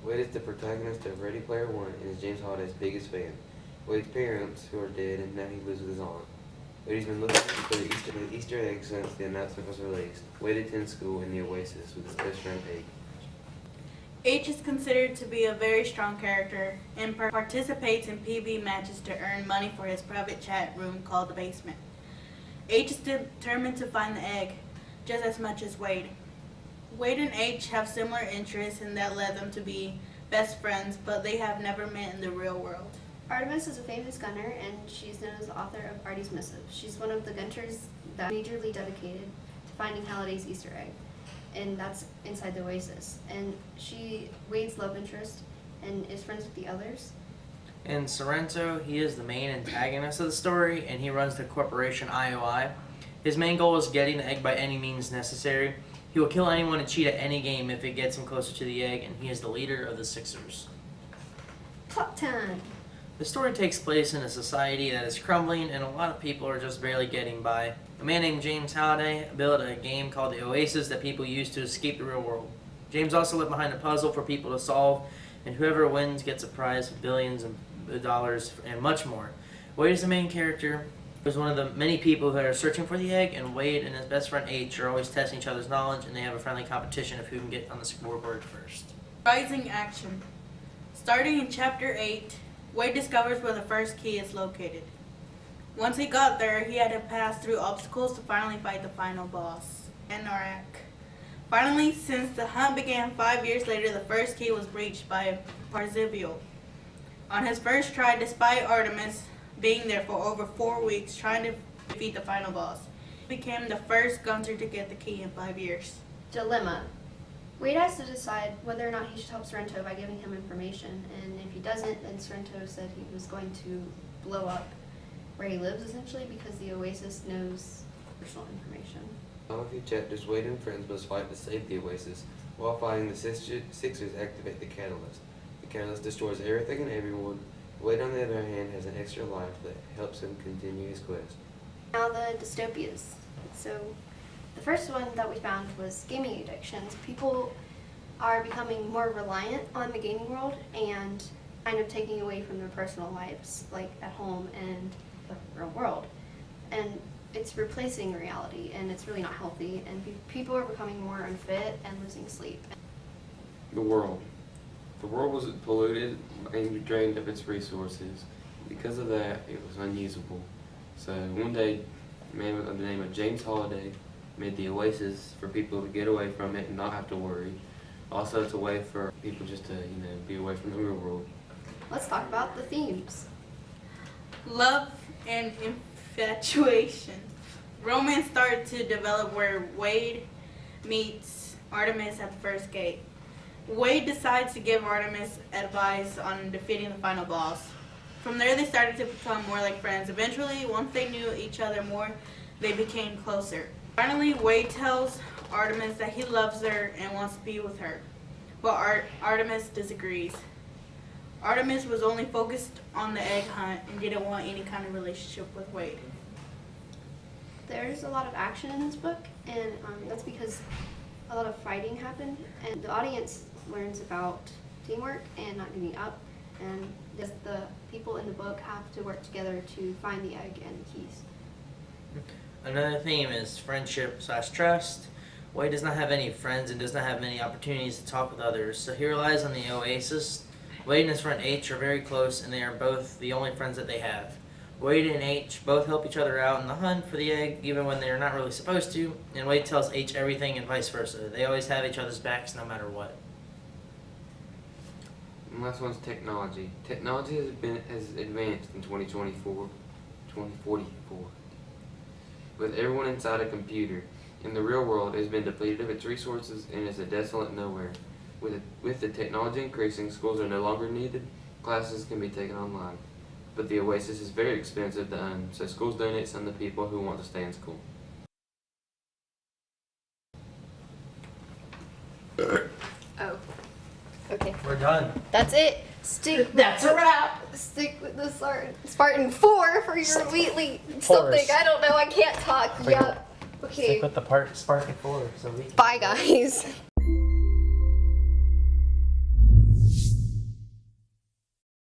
Wade is the protagonist of Ready Player One and is James Holliday's biggest fan. Wade's parents, who are dead, and now he lives with his aunt. Wade's been looking for the Easter egg since the announcement was released. Wade attends school in the Oasis with his best friend Egg. H is considered to be a very strong character and participates in PB matches to earn money for his private chat room called the basement. H is determined to find the egg, just as much as Wade. Wade and H have similar interests and that led them to be best friends, but they have never met in the real world. Artemis is a famous gunner, and she's known as the author of Artie's Missive. She's one of the gunners that majorly dedicated to finding Halliday's Easter egg, and that's inside the Oasis. And Wade's love interest and is friends with the others. And Sorrento, he is the main antagonist of the story, and he runs the corporation IOI. His main goal is getting the egg by any means necessary. He will kill anyone and cheat at any game if it gets him closer to the egg, and he is the leader of the Sixers. Plot time! The story takes place in a society that is crumbling, and a lot of people are just barely getting by. A man named James Halliday built a game called the Oasis that people use to escape the real world. James also left behind a puzzle for people to solve, and whoever wins gets a prize of billions of dollars and much more. Wade is the main character. He's one of the many people that are searching for the egg, and Wade and his best friend H are always testing each other's knowledge, and they have a friendly competition of who can get on the scoreboard first. Rising action. Starting in Chapter 8, Wade discovers where the first key is located. Once he got there, he had to pass through obstacles to finally fight the final boss, Anorak. Finally, since the hunt began 5 years later, the first key was breached by Parzival. On his first try, despite Artemis being there for over 4 weeks trying to defeat the final boss, he became the first gunner to get the key in 5 years. Dilemma. Wade has to decide whether or not he should help Sorrento by giving him information, and if he doesn't, then Sorrento said he was going to blow up where he lives, essentially, because the Oasis knows personal information. In all a few chapters, Wade and friends must fight to save the Oasis. While fighting, the Sixers activate the Catalyst. The Catalyst destroys everything and everyone. Wade, on the other hand, has an extra life that helps him continue his quest. Now the dystopias. So the first one that we found was gaming addictions. People are becoming more reliant on the gaming world and kind of taking away from their personal lives, like at home and the real world. And it's replacing reality, and it's really not healthy, and people are becoming more unfit and losing sleep. The world. The world was polluted and drained of its resources. Because of that, it was unusable. So one day, a man by the name of James Halliday made the Oasis for people to get away from it and not have to worry. Also, it's a way for people just to, be away from the real world. Let's talk about the themes. Love and infatuation. Romance started to develop where Wade meets Artemis at the first gate. Wade decides to give Artemis advice on defeating the final boss. From there, they started to become more like friends. Eventually, once they knew each other more, they became closer. Finally, Wade tells Artemis that he loves her and wants to be with her, but Artemis disagrees. Artemis was only focused on the egg hunt and didn't want any kind of relationship with Wade. There's a lot of action in this book, and that's because a lot of fighting happened, and the audience learns about teamwork and not giving up, and the people in the book have to work together to find the egg and the keys. Another theme is friendship/trust. Wade does not have any friends and does not have many opportunities to talk with others, so he relies on the Oasis. Wade and his friend H are very close, and they are both the only friends that they have. Wade and H both help each other out in the hunt for the egg, even when they are not really supposed to, and Wade tells H everything and vice versa. They always have each other's backs no matter what. And last one's technology. Technology has advanced in 2044, with everyone inside a computer. In the real world, it has been depleted of its resources and is a desolate nowhere. With the technology increasing, schools are no longer needed, classes can be taken online. But the Oasis is very expensive to own, so schools donate some to people who want to stay in school. Oh, okay. We're done. That's it. That's a wrap. Stick with the Spartan 4 for your weekly something. I don't know. I can't talk. Yep. Okay. Stick with the Spartan 4 so we can. Bye, guys.